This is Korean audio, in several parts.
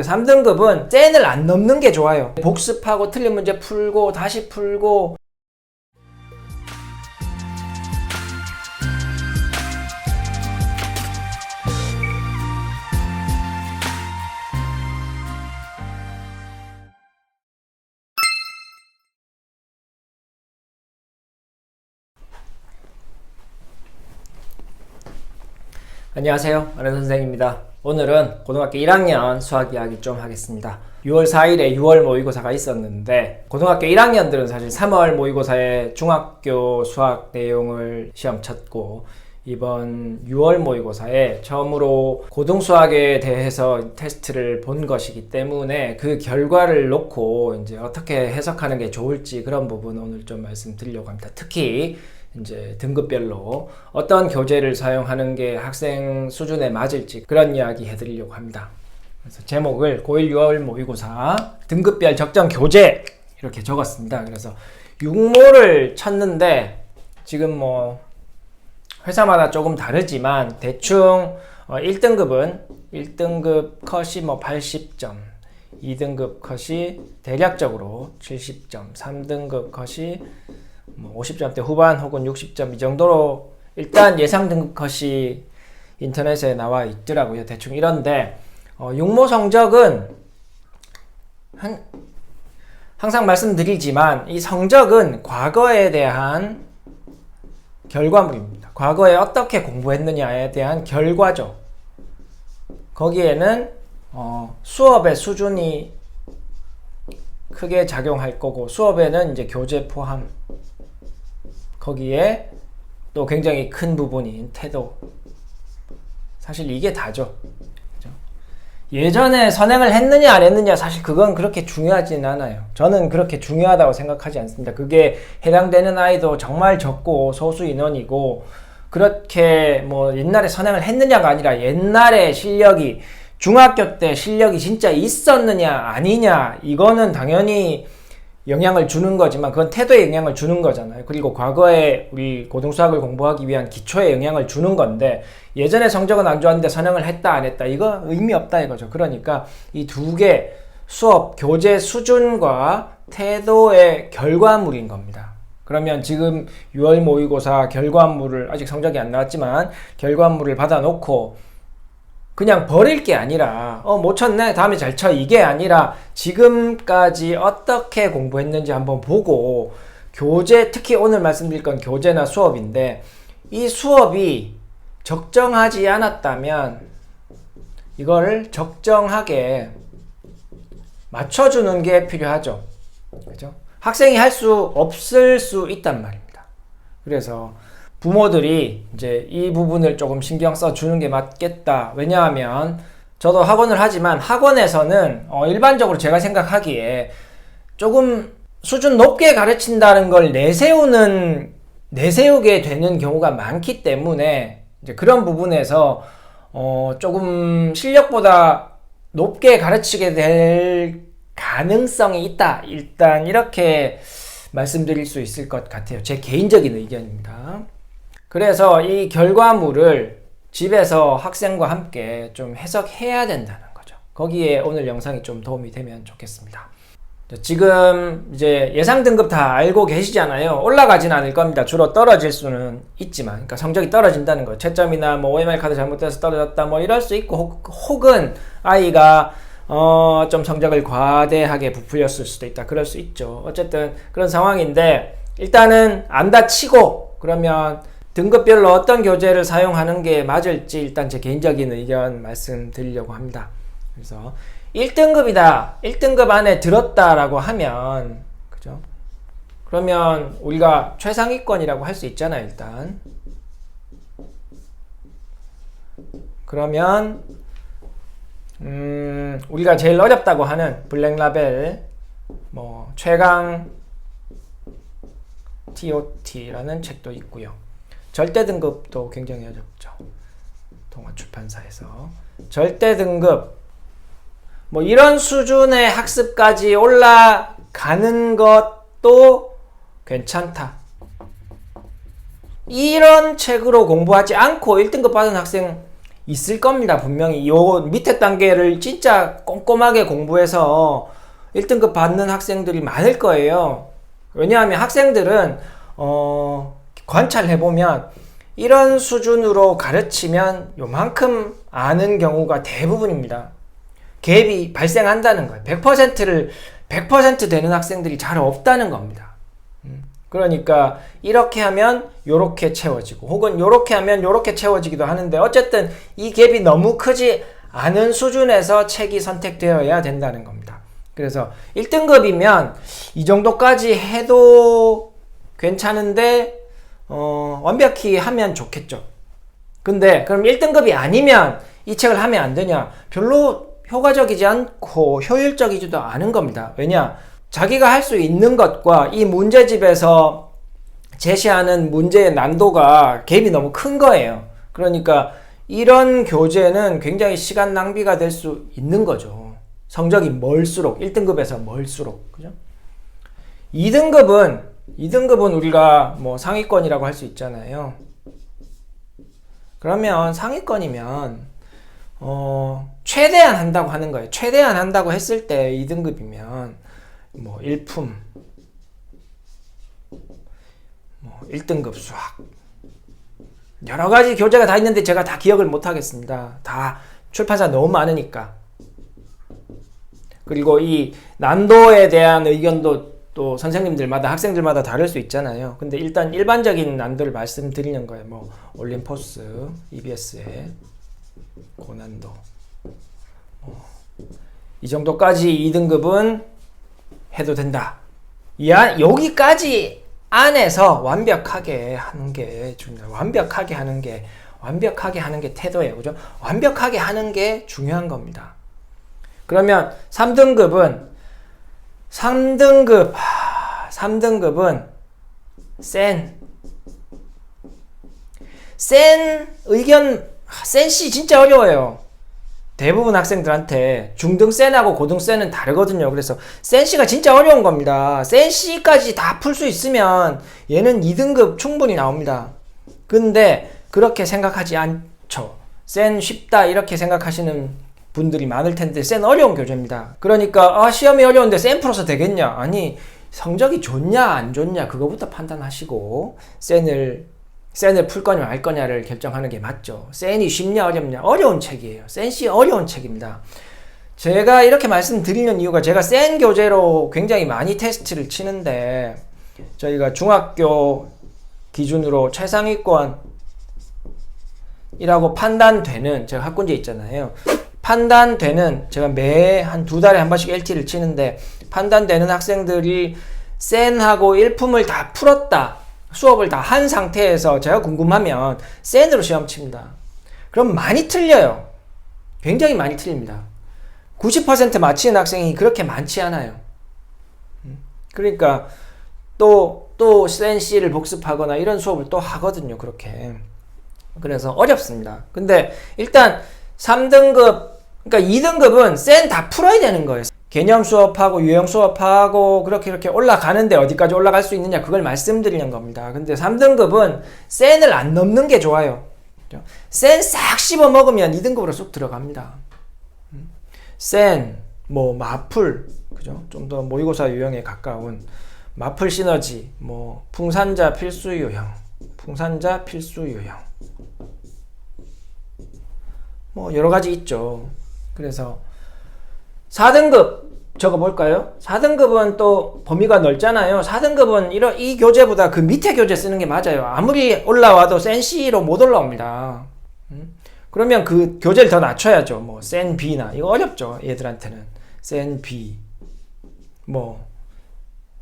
3등급은 젠을 안 넘는 게 좋아요. 복습하고 틀린 문제 풀고 다시 풀고. 안녕하세요, 아는 선생입니다. 오늘은 고등학교 1학년 수학 이야기 좀 하겠습니다. 6월 4일에 6월 모의고사가 있었는데 고등학교 1학년들은 사실 3월 모의고사에 중학교 수학 내용을 시험 쳤고 이번 6월 모의고사에 처음으로 고등수학에 대해서 테스트를 본 것이기 때문에 그 결과를 놓고 이제 어떻게 해석하는 게 좋을지 그런 부분 오늘 좀 말씀드리려고 합니다. 특히 이제 등급별로 어떤 교재를 사용하는 게 학생 수준에 맞을지 그런 이야기 해드리려고 합니다. 그래서 제목을 고1 6월 모의고사 등급별 적정 교재 이렇게 적었습니다. 그래서 6모를 쳤는데 지금 뭐 회사마다 조금 다르지만 대충 1등급은 1등급 컷이 뭐 80점, 2등급 컷이 대략적으로 70점, 3등급 컷이 뭐 50점대 후반 혹은 60점 이 정도로 일단 예상 등급 컷이 인터넷에 나와 있더라고요. 대충 이런데 6모 성적은 항상 말씀드리지만 이 성적은 과거에 대한 결과물입니다. 과거에 어떻게 공부했느냐에 대한 결과죠. 거기에는 수업의 수준이 크게 작용할 거고 수업에는 이제 교재 포함 거기에 또 굉장히 큰 부분인 태도 사실 이게 다죠. 그렇죠? 예전에 선행을 했느냐 안 했느냐 사실 그건 그렇게 중요하진 않아요. 저는 그렇게 중요하다고 생각하지 않습니다. 그게 해당되는 아이도 정말 적고 소수 인원이고 그렇게 뭐 옛날에 선행을 했느냐가 아니라 옛날에 실력이 중학교 때 실력이 진짜 있었느냐 아니냐 이거는 당연히 영향을 주는 거지만 그건 태도에 영향을 주는 거잖아요. 그리고 과거에 우리 고등수학을 공부하기 위한 기초에 영향을 주는 건데 예전에 성적은 안 좋았는데 선행을 했다 안 했다 이거 의미 없다 이거죠. 그러니까 이 두 개 수업 교재 수준과 태도의 결과물인 겁니다. 그러면 지금 6월 모의고사 결과물을 아직 성적이 안 나왔지만 결과물을 받아놓고 그냥 버릴 게 아니라 못 쳤네 다음에 잘 쳐 이게 아니라 지금까지 어떻게 공부했는지 한번 보고 교재 특히 오늘 말씀드릴 건 교재나 수업인데 이 수업이 적정하지 않았다면 이걸 적정하게 맞춰주는 게 필요하죠. 그죠? 학생이 할 수 없을 수 있단 말입니다. 그래서 부모들이 이제 이 부분을 조금 신경 써 주는 게 맞겠다. 왜냐하면 저도 학원을 하지만 학원에서는 일반적으로 제가 생각하기에 조금 수준 높게 가르친다는 걸 내세우게 되는 경우가 많기 때문에 이제 그런 부분에서 조금 실력보다 높게 가르치게 될 가능성이 있다. 일단 이렇게 말씀드릴 수 있을 것 같아요. 제 개인적인 의견입니다. 그래서 이 결과물을 집에서 학생과 함께 좀 해석해야 된다는 거죠. 거기에 오늘 영상이 좀 도움이 되면 좋겠습니다. 지금 이제 예상 등급 다 알고 계시잖아요. 올라가진 않을 겁니다. 주로 떨어질 수는 있지만, 그러니까 성적이 떨어진다는 거. 채점이나 뭐 OMR 카드 잘못돼서 떨어졌다 뭐 이럴 수 있고, 혹은 아이가 좀 성적을 과대하게 부풀렸을 수도 있다. 그럴 수 있죠. 어쨌든 그런 상황인데 일단은 안다 치고 그러면 등급별로 어떤 교재를 사용하는 게 맞을지 일단 제 개인적인 의견 말씀드리려고 합니다. 그래서 1등급이다. 1등급 안에 들었다라고 하면 그죠? 그러면 우리가 최상위권이라고 할 수 있잖아요, 일단. 그러면 우리가 제일 어렵다고 하는 블랙라벨 뭐 최강 TOT라는 책도 있고요. 절대 등급도 굉장히 어렵죠. 동아출판사에서 절대 등급 뭐 이런 수준의 학습까지 올라가는 것도 괜찮다. 이런 책으로 공부하지 않고 1등급 받은 학생 있을 겁니다. 분명히 요 밑에 단계를 진짜 꼼꼼하게 공부해서 1등급 받는 학생들이 많을 거예요. 왜냐하면 학생들은 관찰해보면 이런 수준으로 가르치면 요만큼 아는 경우가 대부분입니다. 갭이 발생한다는 거예요. 100% 되는 학생들이 잘 없다는 겁니다. 그러니까 이렇게 하면 요렇게 채워지고 혹은 요렇게 하면 요렇게 채워지기도 하는데 어쨌든 이 갭이 너무 크지 않은 수준에서 책이 선택되어야 된다는 겁니다. 그래서 1등급이면 이 정도까지 해도 괜찮은데 완벽히 하면 좋겠죠. 근데 그럼 1등급이 아니면 이 책을 하면 안 되냐? 별로 효과적이지 않고 효율적이지도 않은 겁니다. 왜냐? 자기가 할 수 있는 것과 이 문제집에서 제시하는 문제의 난도가 갭이 너무 큰 거예요. 그러니까 이런 교재는 굉장히 시간 낭비가 될 수 있는 거죠. 성적이 멀수록 1등급에서 멀수록 그죠? 2등급은 우리가 뭐 상위권이라고 할 수 있잖아요. 그러면 상위권이면 최대한 한다고 하는 거예요. 최대한 한다고 했을 때 2등급이면 뭐 1품, 뭐 1등급 수학 여러 가지 교재가 다 있는데 제가 다 기억을 못 하겠습니다. 다 출판사 너무 많으니까. 그리고 이 난도에 대한 의견도 또 선생님들마다 학생들마다 다를 수 있잖아요. 근데 일단 일반적인 난도를 말씀드리는 거예요. 뭐 올림포스, EBS의 고난도 이 정도까지 2등급은 해도 된다. 여기까지 안에서 완벽하게 하는 게 중요해요. 완벽하게 하는 게 태도예요. 그죠? 완벽하게 하는 게 중요한 겁니다. 그러면 3등급은 센 의견, 센시 진짜 어려워요. 대부분 학생들한테 중등 센하고 고등 센은 다르거든요. 그래서 센시가 진짜 어려운 겁니다. 센시까지 다 풀 수 있으면 얘는 2등급 충분히 나옵니다. 근데 그렇게 생각하지 않죠. 센 쉽다 이렇게 생각하시는 분들이 많을 텐데 센 어려운 교재입니다. 그러니까 시험이 어려운데 센 풀어서 되겠냐? 아니 성적이 좋냐 안 좋냐 그거부터 판단하시고 센을 풀 거냐 말 거냐를 결정하는 게 맞죠. 센이 쉽냐 어렵냐 어려운 책이에요. 센시 어려운 책입니다. 제가 이렇게 말씀드리는 이유가 제가 센 교재로 굉장히 많이 테스트를 치는데 저희가 중학교 기준으로 최상위권이라고 판단되는 제가 학군제 있잖아요. 판단되는 제가 매 한 2달에 한 번씩 LT를 치는데 판단되는 학생들이 센하고 1품을 다 풀었다. 수업을 다 한 상태에서 제가 궁금하면 센으로 시험 칩니다. 그럼 많이 틀려요. 굉장히 많이 틀립니다. 90% 맞히는 학생이 그렇게 많지 않아요. 그러니까 또 센 C를 복습하거나 이런 수업을 또 하거든요. 그렇게. 그래서 어렵습니다. 근데 일단 3등급, 그러니까 2등급은 센 다 풀어야 되는 거예요. 개념 수업하고 유형 수업하고 그렇게 올라가는데 어디까지 올라갈 수 있느냐 그걸 말씀드리는 겁니다. 근데 3등급은 센을 안 넘는 게 좋아요. 센 싹 씹어 먹으면 2등급으로 쑥 들어갑니다. 센, 뭐 마풀, 그죠? 좀 더 모의고사 유형에 가까운 마풀 시너지, 뭐 풍산자 필수 유형, 뭐 여러 가지 있죠. 그래서 4등급 적어볼까요? 4등급은 또 범위가 넓잖아요. 4등급은 이 교재보다 그 밑에 교재 쓰는 게 맞아요. 아무리 올라와도 센 C로 못 올라옵니다. 그러면 그 교재를 더 낮춰야죠. 뭐 센 B나 이거 어렵죠. 얘들한테는 센 B 뭐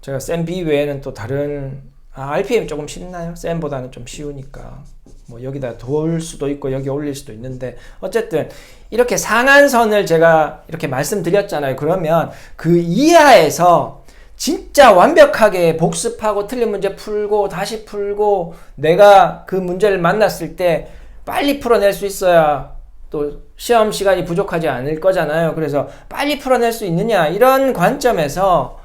제가 센 B 외에는 또 다른 RPM 조금 쉽나요? 센보다는 좀 쉬우니까 뭐 여기다 돌 수도 있고 여기 올릴 수도 있는데 어쨌든 이렇게 상한선을 제가 이렇게 말씀드렸잖아요. 그러면 그 이하에서 진짜 완벽하게 복습하고 틀린 문제 풀고 다시 풀고 내가 그 문제를 만났을 때 빨리 풀어낼 수 있어야 또 시험 시간이 부족하지 않을 거잖아요. 그래서 빨리 풀어낼 수 있느냐 이런 관점에서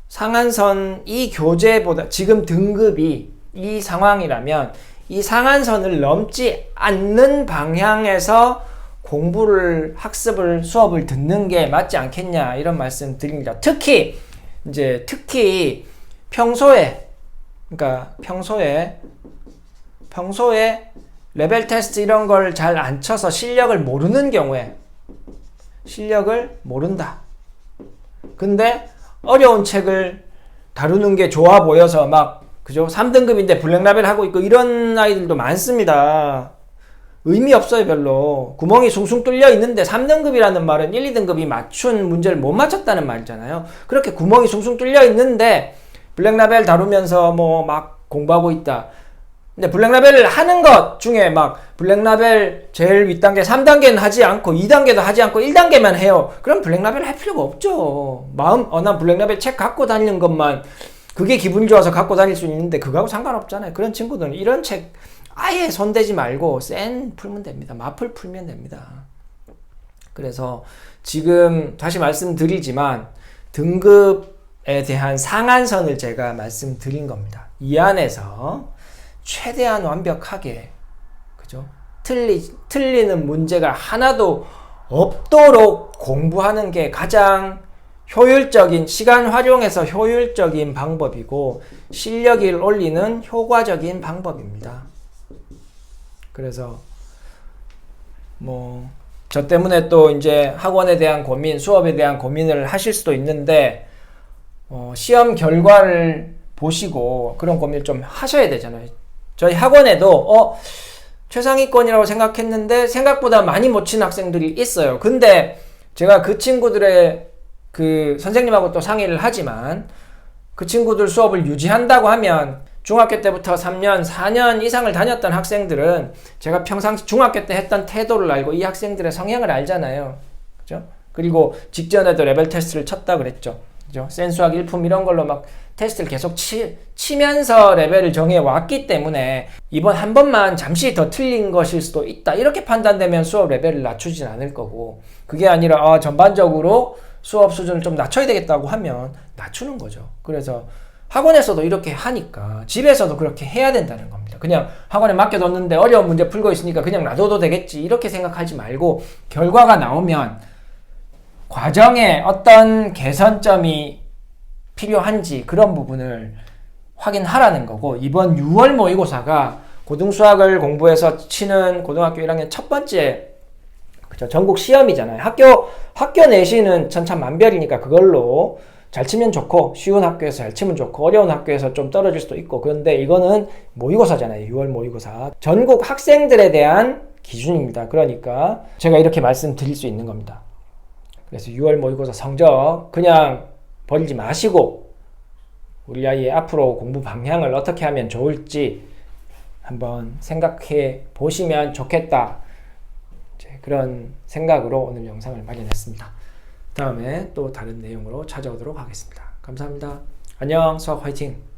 상한선 이 교재보다 지금 등급이 이 상황이라면 이 상한선을 넘지 않는 방향에서 공부를, 학습을, 수업을 듣는 게 맞지 않겠냐, 이런 말씀 드립니다. 특히 평소에, 그러니까 평소에 레벨 테스트 이런 걸 잘 안 쳐서 실력을 모르는 경우에, 실력을 모른다. 근데 어려운 책을 다루는 게 좋아 보여서 그죠? 3등급인데 블랙라벨 하고 있고 이런 아이들도 많습니다. 의미 없어요, 별로. 구멍이 숭숭 뚫려 있는데 3등급이라는 말은 1, 2등급이 맞춘 문제를 못 맞췄다는 말이잖아요. 그렇게 구멍이 숭숭 뚫려 있는데 블랙라벨 다루면서 공부하고 있다. 근데 블랙라벨을 하는 것 중에 블랙라벨 제일 윗단계 3단계는 하지 않고 2단계도 하지 않고 1단계만 해요. 그럼 블랙라벨 할 필요가 없죠. 난 블랙라벨 책 갖고 다니는 것만 그게 기분이 좋아서 갖고 다닐 수 있는데 그거하고 상관없잖아요. 그런 친구들은 이런 책 아예 손대지 말고 풀면 됩니다. 마플 풀면 됩니다. 그래서 지금 다시 말씀드리지만 등급에 대한 상한선을 제가 말씀드린 겁니다. 이 안에서 최대한 완벽하게, 그죠? 틀리는 문제가 하나도 없도록 공부하는 게 가장 효율적인, 시간 활용해서 효율적인 방법이고 실력을 올리는 효과적인 방법입니다. 그래서 저 때문에 또 이제 학원에 대한 고민, 수업에 대한 고민을 하실 수도 있는데 시험 결과를 보시고 그런 고민을 좀 하셔야 되잖아요. 저희 학원에도 최상위권이라고 생각했는데 생각보다 많이 못 친 학생들이 있어요. 근데 제가 그 친구들의 선생님하고 또 상의를 하지만 그 친구들 수업을 유지한다고 하면 중학교 때부터 3년, 4년 이상을 다녔던 학생들은 제가 평상시 중학교 때 했던 태도를 알고 이 학생들의 성향을 알잖아요. 그죠? 그리고 직전에도 레벨 테스트를 쳤다 그랬죠. 그죠? 센수학 일품 이런 걸로 테스트를 계속 치면서 레벨을 정해 왔기 때문에 이번 한 번만 잠시 더 틀린 것일 수도 있다. 이렇게 판단되면 수업 레벨을 낮추진 않을 거고, 그게 아니라 전반적으로 수업 수준을 좀 낮춰야 되겠다고 하면 낮추는 거죠. 그래서 학원에서도 이렇게 하니까 집에서도 그렇게 해야 된다는 겁니다. 그냥 학원에 맡겨뒀는데 어려운 문제 풀고 있으니까 그냥 놔둬도 되겠지 이렇게 생각하지 말고 결과가 나오면 과정에 어떤 개선점이 필요한지 그런 부분을 확인하라는 거고, 이번 6월 모의고사가 고등수학을 공부해서 치는 고등학교 1학년 첫 번째 전국 시험이잖아요. 학교 내신은 천차만별이니까 그걸로 잘 치면 좋고, 쉬운 학교에서 잘 치면 좋고, 어려운 학교에서 좀 떨어질 수도 있고, 그런데 이거는 모의고사잖아요. 6월 모의고사. 전국 학생들에 대한 기준입니다. 그러니까 제가 이렇게 말씀드릴 수 있는 겁니다. 그래서 6월 모의고사 성적 그냥 버리지 마시고 우리 아이의 앞으로 공부 방향을 어떻게 하면 좋을지 한번 생각해 보시면 좋겠다. 그런 생각으로 오늘 영상을 마련했습니다. 다음에 또 다른 내용으로 찾아오도록 하겠습니다. 감사합니다. 안녕, 수학 화이팅!